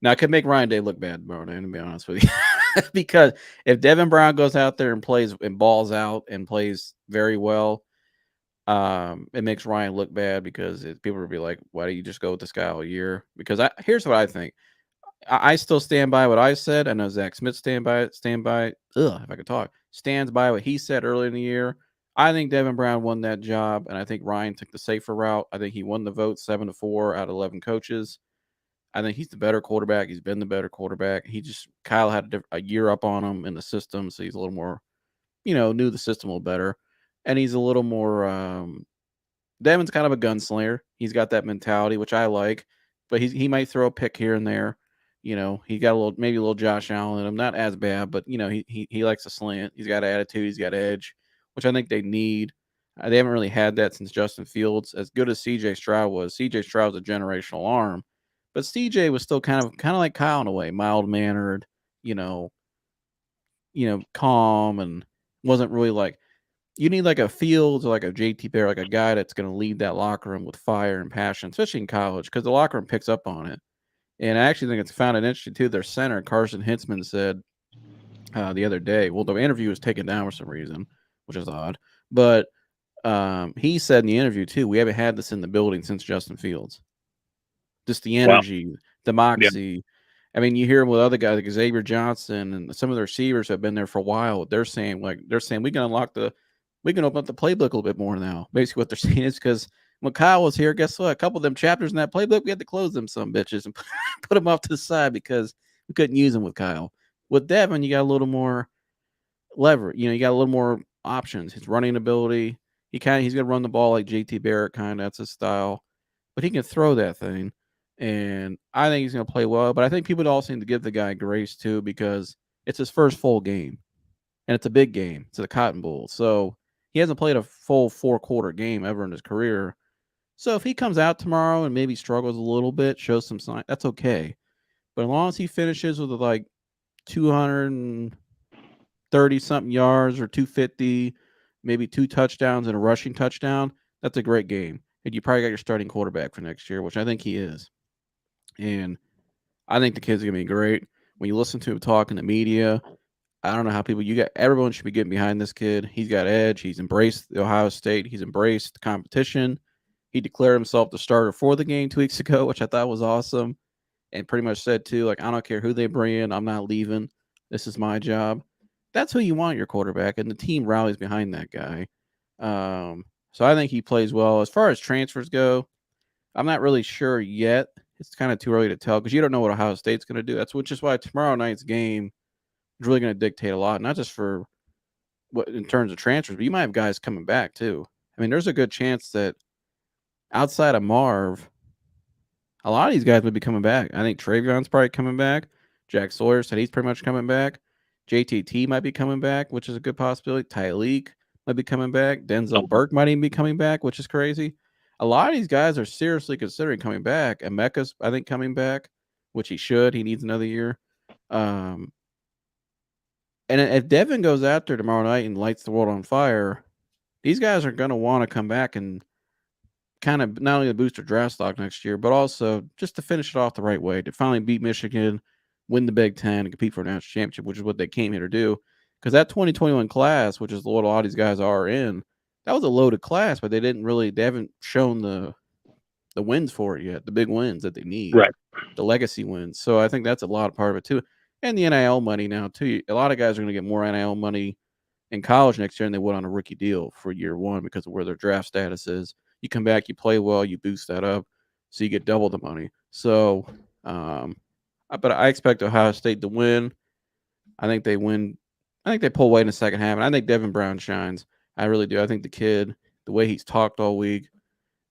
now it could make Ryan Day look bad tomorrow night, to be honest with you. Because if Devin Brown goes out there and plays and balls out and plays very well, it makes Ryan look bad because people will be like, why do you just go with this guy all year? Because here's what I think. I still stand by what I said. I know Zach Smith stands by what he said earlier in the year. I think Devin Brown won that job, and I think Ryan took the safer route. I think he won the vote 7-4 out of 11 coaches. I think he's the better quarterback. He's been the better quarterback. Kyle had a year up on him in the system, so he's a little more, knew the system a little better. And he's a little more, Devin's kind of a gunslinger. He's got that mentality, which I like, but he might throw a pick here and there. He got maybe a little Josh Allen in him, not as bad, but he likes to slant. He's got attitude, he's got edge, which I think they need. They haven't really had that since Justin Fields. As good as C.J. Stroud was, C.J. Stroud's a generational arm, but C.J. was still kind of like Kyle in a way, mild mannered, calm, and wasn't really like. You need like a Fields or like a JT Bear, like a guy that's going to lead that locker room with fire and passion, especially in college, because the locker room picks up on it. And I actually think it's found it interesting, too. Their center, Carson Hitzman, said the other day, well, the interview was taken down for some reason, which is odd. But he said in the interview, too, we haven't had this in the building since Justin Fields. Just the energy, the moxie. Yeah. I mean, you hear with other guys like Xavier Johnson and some of the receivers have been there for a while. They're saying we can open up the playbook a little bit more now. Basically, what they're saying is because when Kyle was here, guess what? A couple of them chapters in that playbook, we had to close them some bitches and put them off to the side because We couldn't use him with Kyle. With Devin, you got a little more lever. You got a little more options. His running ability. He's gonna run the ball like JT Barrett kind of. That's his style, but he can throw that thing, and I think he's gonna play well. But I think people also need to give the guy grace too because it's his first full game, and it's a big game. It's the Cotton Bowl, so he hasn't played a full 4-quarter game ever in his career. So if he comes out tomorrow and maybe struggles a little bit, shows some sign, that's okay. But as long as he finishes with like 230 something yards or 250, maybe 2 touchdowns and a rushing touchdown, that's a great game. And you probably got your starting quarterback for next year, which I think he is. And I think the kid's gonna be great. When you listen to him talk in the media, I don't know how everyone should be getting behind this kid. He's got edge. He's embraced Ohio State. He's embraced the competition. He declared himself the starter for the game 2 weeks ago, which I thought was awesome. And pretty much said too, like, I don't care who they bring in, I'm not leaving. This is my job. That's who you want your quarterback, and the team rallies behind that guy. So I think he plays well. As far as transfers go, I'm not really sure yet. It's kind of too early to tell because you don't know what Ohio State's going to do. Which is why tomorrow night's game is really going to dictate a lot, not just for what in terms of transfers, but you might have guys coming back too. I mean, there's a good chance that outside of Marv, a lot of these guys would be coming back. I think Travion's probably coming back. Jack Sawyer said he's pretty much coming back. JTT might be coming back, which is a good possibility. Tyleek might be coming back. Denzel Burke might even be coming back, which is crazy. A lot of these guys are seriously considering coming back. Emeka's, I think, coming back, which he should. He needs another year. And if Devin goes out there tomorrow night and lights the world on fire, these guys are going to want to come back and kind of not only to boost their draft stock next year, but also just to finish it off the right way, to finally beat Michigan, win the Big Ten, and compete for a national championship, which is what they came here to do. Because that 2021 class, which is what a lot of these guys are in, that was a loaded class, but they haven't shown the wins for it yet, the big wins that they need, Right. The legacy wins. So I think that's a lot of part of it too. And the NIL money now too. A lot of guys are going to get more NIL money in college next year than they would on a rookie deal for year one because of where their draft status is. You come back, you play well, you boost that up, so you get double the money. So, but I expect Ohio State to win. I think they win. I think they pull away in the second half, and I think Devin Brown shines. I really do. I think the kid, the way he's talked all week,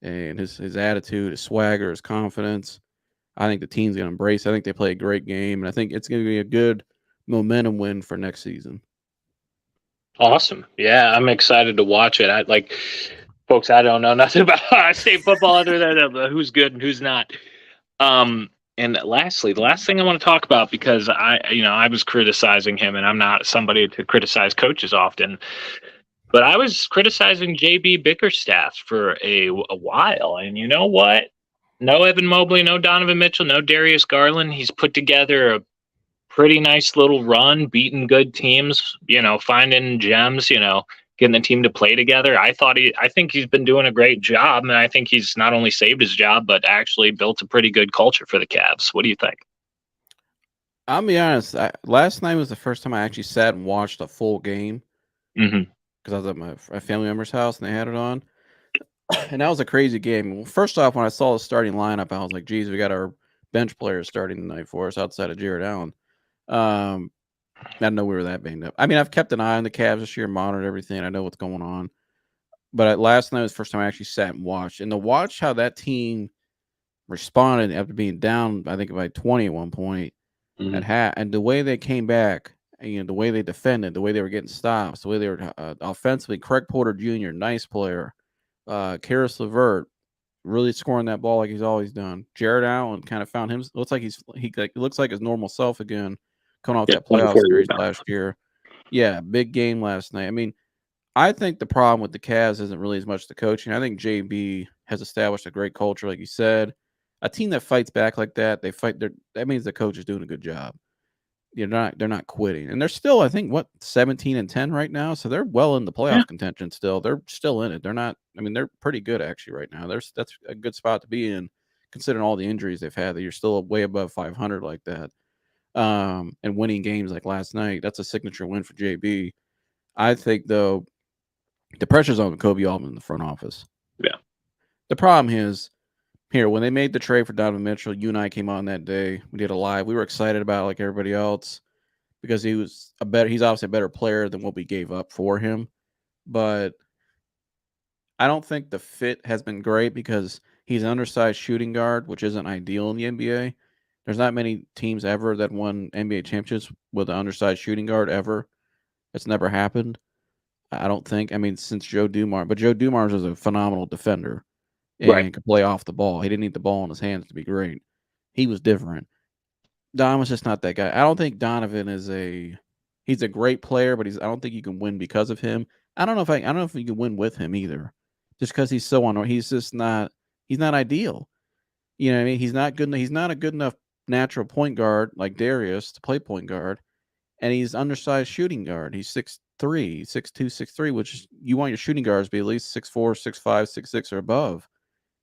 and his attitude, his swagger, his confidence, I think the team's going to embrace. I think they play a great game, and I think it's going to be a good momentum win for next season. Awesome. Yeah, I'm excited to watch it. Folks, I don't know nothing about state football other than who's good and who's not. And lastly, the last thing I want to talk about, because I was criticizing him, and I'm not somebody to criticize coaches often, but I was criticizing JB Bickerstaff for a while. And you know what? No Evan Mobley, no Donovan Mitchell, no Darius Garland. He's put together a pretty nice little run, beating good teams, finding gems, getting the team to play together. I think he's been doing a great job, and I think he's not only saved his job, but actually built a pretty good culture for the Cavs. What do you think? I'll be honest. Last night was the first time I actually sat and watched a full game because I was at my family member's house and they had it on, and that was a crazy game. Well, first off, when I saw the starting lineup, I was like, "Geez, we got our bench players starting tonight for us outside of Jared Allen." I didn't know we were that banged up. I mean, I've kept an eye on the Cavs this year, monitored everything. I know what's going on. But last night was the first time I actually sat and watched. And to watch how that team responded after being down, I think, by 20 at one point, and the way they came back, and, the way they defended, the way they were getting stops, the way they were offensively. Craig Porter Jr., nice player. Karis LeVert, really scoring that ball like he's always done. Jared Allen kind of found him. Looks like he looks like his normal self again. Coming off that playoff series last year. Yeah, big game last night. I mean, I think the problem with the Cavs isn't really as much the coaching. I think JB has established a great culture, like you said. A team that fights back like that, that means the coach is doing a good job. They're not quitting. And they're still, I think, 17-10 right now. So they're well in the playoff contention still. They're still in it. They're not, I mean, they're pretty good actually right now. That's a good spot to be in, considering all the injuries they've had, that you're still way above 500 like that. And winning games like last night, that's a signature win for JB. I think, though, the pressure's on Kobe Altman in the front office. Yeah. The problem is Here, when they made the trade for Donovan Mitchell, you and I came on that day. We did a live. We were excited about it like everybody else because he's obviously a better player than what we gave up for him. But I don't think the fit has been great because he's an undersized shooting guard, which isn't ideal in the NBA. There's not many teams ever that won NBA championships with an undersized shooting guard ever. It's never happened. I don't think. I mean, since Joe Dumars, but Joe Dumars is a phenomenal defender Right. and could play off the ball. He didn't need the ball in his hands to be great. He was different. Don was just not that guy. I don't think Donovan he's a great player, but I don't think you can win because of him. I don't know if you can win with him either. Just because he's just not he's not ideal. You know what I mean? He's not a good enough natural point guard like Darius to play point guard. And he's undersized shooting guard. He's 6'3", 6'2", 6'3", which you want your shooting guards to be at least 6'4", 6'5", 6'6", or above.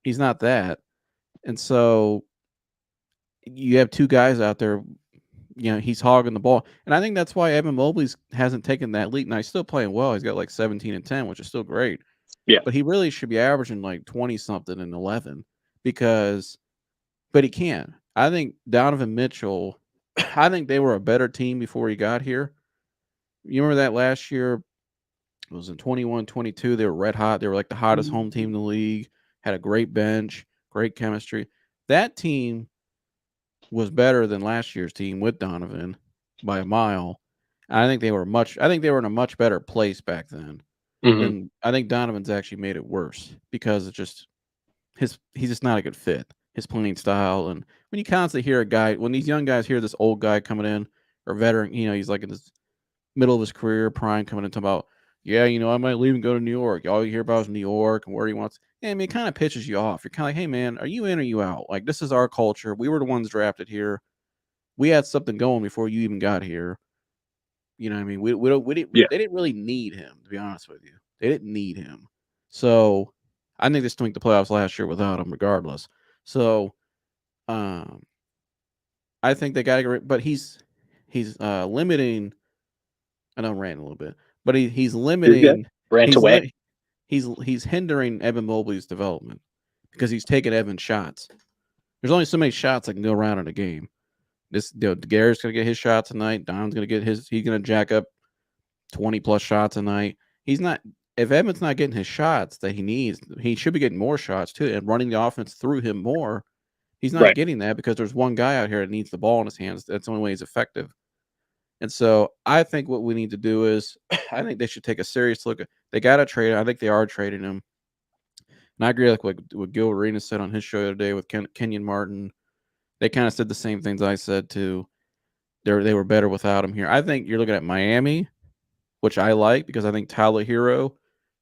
He's not that. And so you have two guys out there, he's hogging the ball. And I think that's why Evan Mobley hasn't taken that leap. Now, he's still playing well. He's got like 17 and 10, which is still great. Yeah. But he really should be averaging like 20-something and 11 but he can't. I think Donovan Mitchell, I think they were a better team before he got here. You remember that last year? It was in 21-22. They were red hot. They were like the hottest home team in the league, had a great bench, great chemistry. That team was better than last year's team with Donovan by a mile. I think they were in a much better place back then. Mm-hmm. And I think Donovan's actually made it worse because it's just he's just not a good fit. His playing style, and when you constantly hear when these young guys hear this old guy coming in or veteran, he's like in this middle of his career, prime, coming in talking about, I might leave and go to New York. All you hear about is New York and where he wants. Yeah, I mean, it kind of pitches you off. You're kind of like, hey man, are you in or you out? Like, this is our culture. We were the ones drafted here. We had something going before you even got here. You know what I mean? They didn't really need him, to be honest with you. They didn't need him. So I think they still make the playoffs last year without him, regardless. So I think they got to, but he's limiting. I know I'm ranting a little bit, but he's limiting. Rant away. He's hindering Evan Mobley's development because he's taking Evan's shots. There's only so many shots that can go around in a game. Gary's gonna get his shot tonight. Don's gonna get his. He's gonna jack up 20+ shots a night. He's not. If Evan's not getting his shots that he needs, he should be getting more shots too, and running the offense through him more. He's not getting that because there's one guy out here that needs the ball in his hands. That's the only way he's effective. And so I think what we need to do is I think they should take a serious look at. They got to trade. I think they are trading him. And I agree with what Gil Arena said on his show the other day with Kenyon Martin. They kind of said the same things I said too. They were better without him here. I think you're looking at Miami, which I like because I think Tyler Hero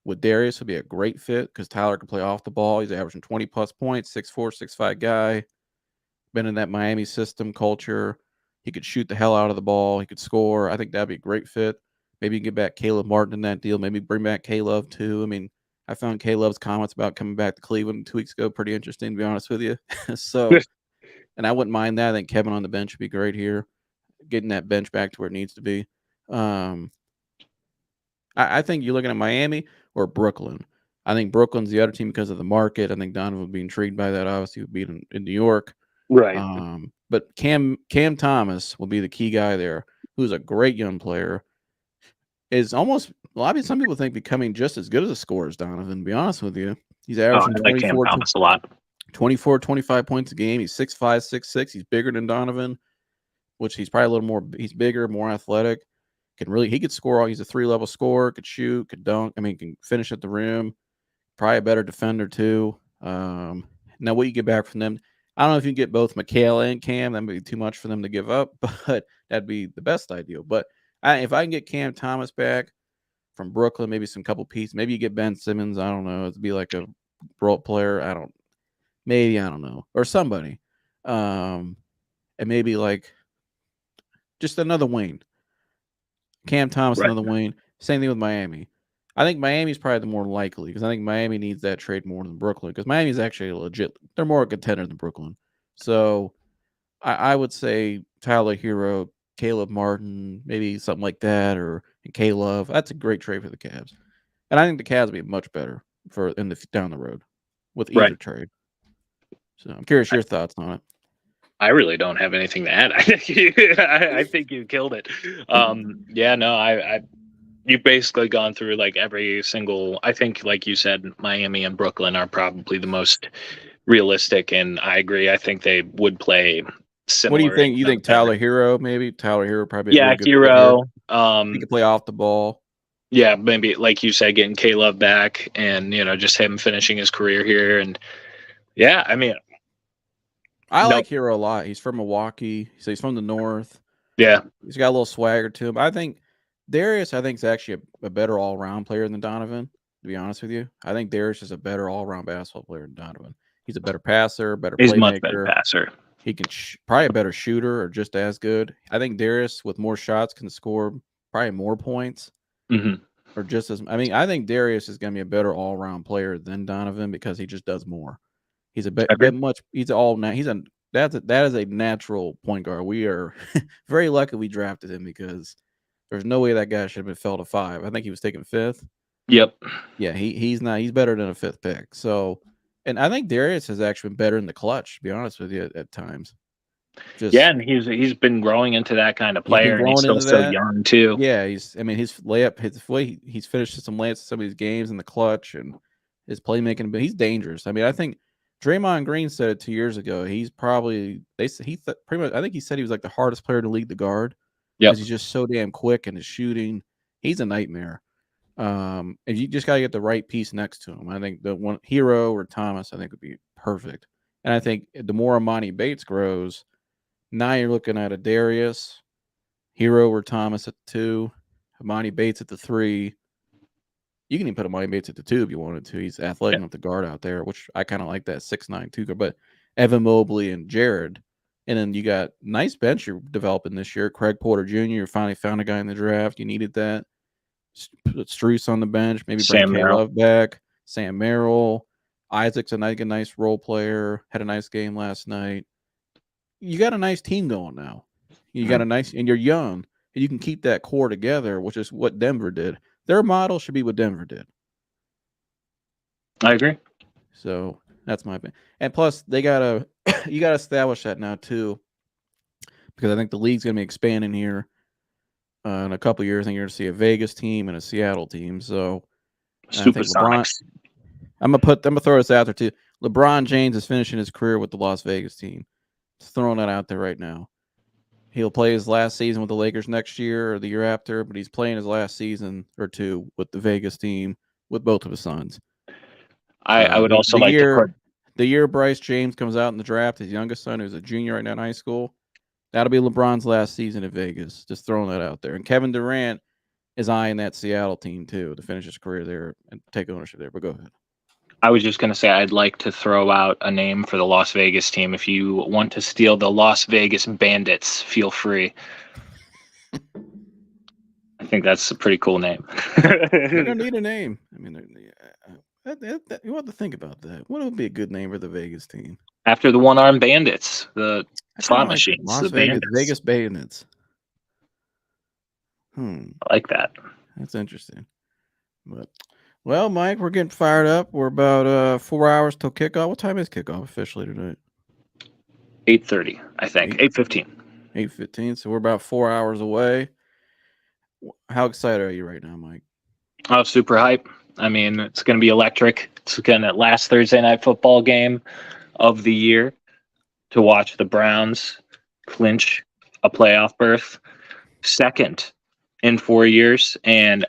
with Darius would be a great fit because Tyler can play off the ball. He's averaging 20+ points, 6'4", 6'5" guy. Been in that Miami system culture. He could shoot the hell out of the ball. He could score. I think that'd be a great fit. Maybe you can get back Caleb Martin in that deal. Maybe bring back K-Love too. I mean, I found K-Love's comments about coming back to Cleveland 2 weeks ago pretty interesting, to be honest with you. So, and I wouldn't mind that. I think Kevin on the bench would be great here, getting that bench back to where it needs to be. I think you're looking at Miami or Brooklyn. I think Brooklyn's the other team because of the market. I think Donovan would be intrigued by that. Obviously, would be in New York. Right. But Cam Thomas will be the key guy there, who's a great young player. Is almost some people think becoming just as good as a scorer as Donovan, to be honest with you. He's averaging 24, Cam Thomas a lot. 24, 25 points a game. He's 6'5", 6'6". He's bigger than Donovan, which he's probably a little more. He's bigger, more athletic. He could score. He's a 3-level scorer. Could shoot. Could dunk. I mean, can finish at the rim. Probably a better defender too. Now, what you get back from them, I don't know if you can get both Mikal and Cam. That would be too much for them to give up, but that'd be the best ideal. But if I can get Cam Thomas back from Brooklyn, maybe some couple pieces. Maybe you get Ben Simmons. I don't know. It'd be like a role player. I don't know, or somebody, and maybe like just another wing. Cam Thomas, another wing. Same thing with Miami. I think Miami's probably the more likely because I think Miami needs that trade more than Brooklyn because Miami's actually legit. They're more a contender than Brooklyn. So I would say Tyler Hero, Caleb Martin, maybe something like that, or K-Love. That's a great trade for the Cavs. And I think the Cavs will be much better down the road with either trade. So I'm curious your thoughts on it. I really don't have anything to add. I think you killed it. Yeah, no, you've basically gone through like every single. I think, like you said, Miami and Brooklyn are probably the most realistic, and I agree. I think they would play similar. What do you think? You think Tyler Hero, maybe? Tyler Hero probably a really good Hero. He can play off the ball. Yeah, maybe like you said, getting K-Love back and, just him finishing his career here. And yeah, I mean, I like Hero a lot. He's from Milwaukee. So he's from the North. Yeah. He's got a little swagger to him. I think Darius, is actually a better all-around player than Donovan, to be honest with you. I think Darius is a better all-around basketball player than Donovan. He's a better passer, better He's playmaker. Much better passer. He can probably a better shooter or just as good. I think Darius, with more shots, can score probably more points. Mm-hmm. Or just as I think Darius is going to be a better all-around player than Donovan because he just does more. He's that is a natural point guard. We are very lucky we drafted him because there's no way that guy should have been fell to 5. I think he was taken 5th. Yep. Yeah, he's not. He's better than a 5th pick. So, and I think Darius has actually been better in the clutch, to be honest with you, at times. And he's been growing into that kind of player, and he's still so young tis layup, his way he's finished some layups in some of these games in the clutch, and his playmaking, but he's dangerous. I mean, I think Draymond Green said it 2 years ago. He's probably pretty much. I think he said he was like the hardest player to lead the guard because he's just so damn quick and his shooting. He's a nightmare. And you just got to get the right piece next to him. I think the one Hero or Thomas, I think would be perfect. And I think the more Amani Bates grows, now you're looking at a Darius, Hero or Thomas at the 2, Amani Bates at the 3. You can even put Amani Bates at the 2 if you wanted to. He's athletic enough to guard out there, which I kind of like that 6'9" 2 guard. But Evan Mobley and Jared. And then you got nice bench you're developing this year. Craig Porter Jr., you finally found a guy in the draft. You needed that. Put Strus on the bench. Maybe bring K-Love back. Sam Merrill. Isaac's a nice role player. Had a nice game last night. You got a nice team going now. You got and you're young, and you can keep that core together, which is what Denver did. Their model should be what Denver did. I agree. So that's my opinion. And plus, you gotta establish that now too, because I think the league's gonna be expanding here in a couple of years. I think you're gonna see a Vegas team and a Seattle team. So Supersonics. I'm gonna throw this out there too. LeBron James is finishing his career with the Las Vegas team. Just throwing that out there right now. He'll play his last season with the Lakers next year or the year after, but he's playing his last season or 2 with the Vegas team with both of his sons. I would also like to put the year Bryce James comes out in the draft, his youngest son, who's a junior right now in high school, that'll be LeBron's last season in Vegas. Just throwing that out there. And Kevin Durant is eyeing that Seattle team too to finish his career there and take ownership there. But go ahead. I was just going to say I'd like to throw out a name for the Las Vegas team. If you want to steal the Las Vegas Bandits, feel free. I think that's a pretty cool name. You don't need a name. I mean, you have to think about that. What would be a good name for the Vegas team? After the one-armed bandits, the slot machines, the Vegas Bandits. I like that. That's interesting. But well, Mike, we're getting fired up. We're about 4 hours till kickoff. What time is kickoff officially tonight? 8:30, I think. 8:15. 8:15. So we're about 4 hours away. How excited are you right now, Mike? Oh, super hype. I mean, it's going to be electric. It's going to last Thursday night football game of the year to watch the Browns clinch a playoff berth, second in 4 years, and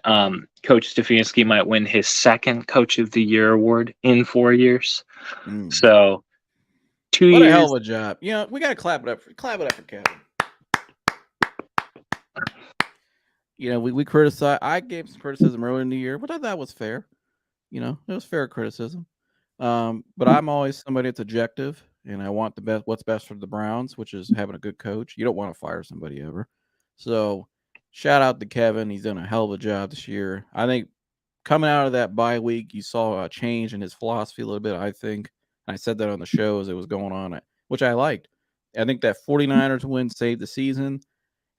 Coach Stefanski might win his second Coach of the Year award in 4 years. So 2 years. What a hell of a job! We got to clap it up for Kevin. We criticized. I gave some criticism earlier in the year, but I thought that was fair. It was fair criticism. But I'm always somebody that's objective, and I want what's best for the Browns, which is having a good coach. You don't want to fire somebody ever. So shout out to Kevin. He's done a hell of a job this year. I think coming out of that bye week, you saw a change in his philosophy a little bit, I think. And I said that on the show as it was going on, which I liked. I think that 49ers win saved the season.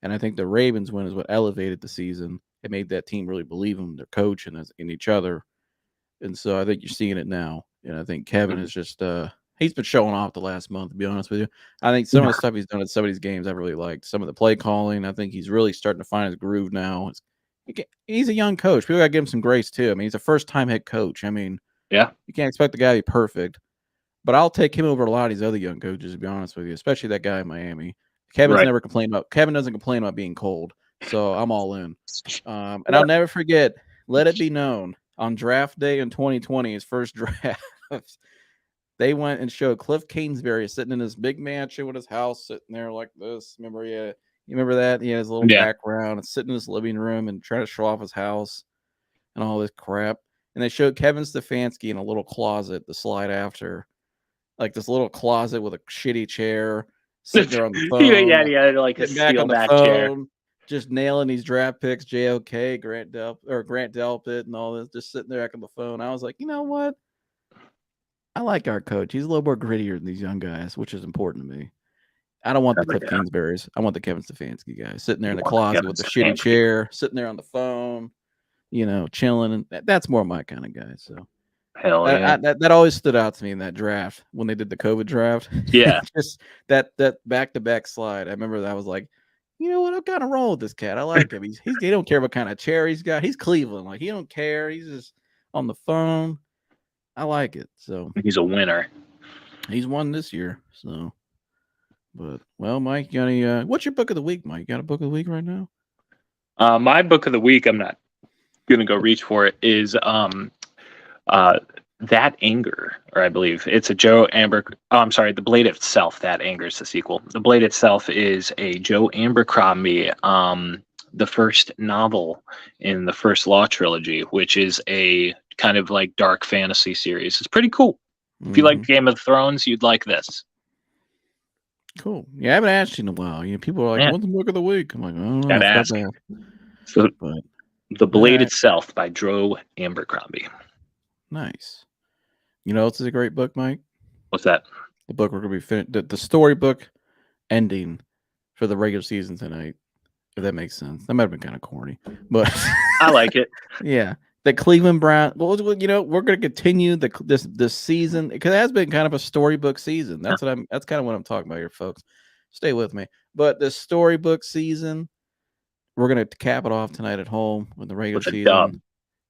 And I think the Ravens win is what elevated the season. It made that team really believe in their coach and in each other. And so I think you're seeing it now. And I think Kevin is just he's been showing off the last month, to be honest with you. I think some of the stuff he's done at some of these games I've really liked. Some of the play calling, I think he's really starting to find his groove now. He's a young coach. People got to give him some grace, too. I mean, he's a first-time head coach. I mean, Yeah. You can't expect the guy to be perfect. But I'll take him over a lot of these other young coaches, to be honest with you, especially that guy in Miami. Kevin doesn't complain about being cold. So I'm all in. And I'll never forget, let it be known, on draft day in 2020, his first draft, they went and showed Cliff Kingsbury sitting in his big mansion with his house sitting there like this. Remember, you remember that? He has a little background and sitting in his living room and trying to show off his house and all this crap. And they showed Kevin Stefanski in a little closet, the slide after, like this little closet with a shitty chair, sitting there on the phone. yeah, like a back on the back phone, chair. just nailing these draft picks, JOK, Grant Delpit, and all this, just sitting there back on the phone. I was like, you know what? I like our coach. He's a little more grittier than these young guys, which is important to me. I don't want the Cliff Kingsbury's. I want the Kevin Stefanski guy sitting there in the closet with the shitty chair, sitting there on the phone, chilling. And that's more my kind of guy. So hell yeah. That always stood out to me in that draft when they did the COVID draft. Yeah. Just that back-to-back slide. I remember that. I was like, you know what? I'm kind of rolling with this cat. I like him. He don't care what kind of chair he's got. He's Cleveland. Like, he don't care. He's just on the phone. I like it. So he's a winner. He's won this year. So, but well, Mike, you got any? What's your book of the week, Mike? You got a book of the week right now? My book of the week, I'm not gonna go reach for it, is That Anger, or I believe it's a Joe Amber. Oh, I'm sorry, The Blade Itself. That Anger is the sequel. The Blade Itself is a Joe Abercrombie, the first novel in the first Law trilogy, which is a kind of like dark fantasy series. It's pretty cool. If you like Game of Thrones, you'd like this. Cool. Yeah, I haven't asked you in a while. People are like, what's the book of the week? I'm like, I don't know. Gotta ask. So, The Blade Itself by Joe Abercrombie. Nice. This is a great book, Mike. What's that? The book we're going to be the storybook ending for the regular season tonight, if that makes sense. That might have been kind of corny, but I like it. Yeah. The Cleveland Browns. Well, we're going to continue this season because it has been kind of a storybook season. That's kind of what I'm talking about here, folks. Stay with me. But the storybook season, we're going to cap it off tonight at home with the regular season. Dub.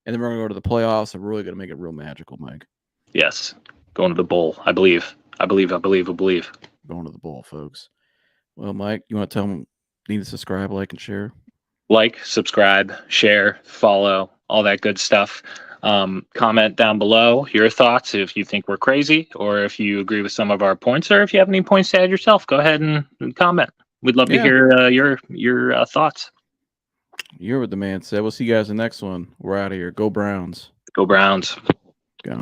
And then we're going to go to the playoffs. And we're really going to make it real magical, Mike. Yes. Going to the bowl. I believe. Going to the bowl, folks. Well, Mike, you want to tell them, need to subscribe, like, and share? Like, subscribe, share, follow, all that good stuff. Comment down below your thoughts if you think we're crazy or if you agree with some of our points or if you have any points to add yourself. Go ahead and comment. We'd love to hear your thoughts. You're what the man said. We'll see you guys in the next one. We're out of here. Go Browns. Go Browns. Go.